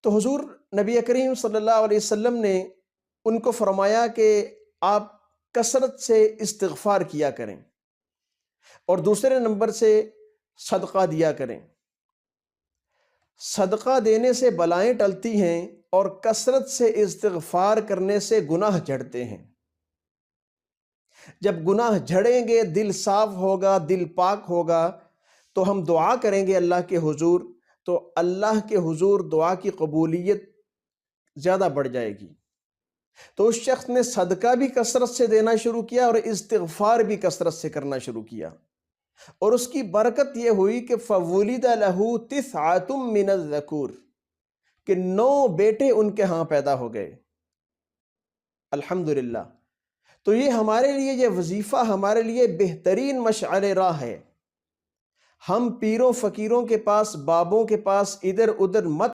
تو حضور نبی کریم صلی اللہ علیہ وسلم نے ان کو فرمایا کہ آپ کثرت سے استغفار کیا کریں اور دوسرے نمبر سے صدقہ دیا کریں۔ صدقہ دینے سے بلائیں ٹلتی ہیں اور کثرت سے استغفار کرنے سے گناہ جھڑتے ہیں۔ جب گناہ جھڑیں گے، دل صاف ہوگا، دل پاک ہوگا، تو ہم دعا کریں گے اللہ کے حضور، تو اللہ کے حضور دعا کی قبولیت زیادہ بڑھ جائے گی۔ تو اس شخص نے صدقہ بھی کثرت سے دینا شروع کیا اور استغفار بھی کثرت سے کرنا شروع کیا، اور اس کی برکت یہ ہوئی کہ فَوُلِدَ لَهُ تِسْعَةٌ مِّنَ الذَّكُورِ، کہ 9 بیٹے ان کے ہاں پیدا ہو گئے۔ الحمدللہ۔ تو یہ ہمارے لیے، یہ وظیفہ ہمارے لیے بہترین مشعل راہ ہے۔ ہم پیروں فقیروں کے پاس، بابوں کے پاس ادھر ادھر مت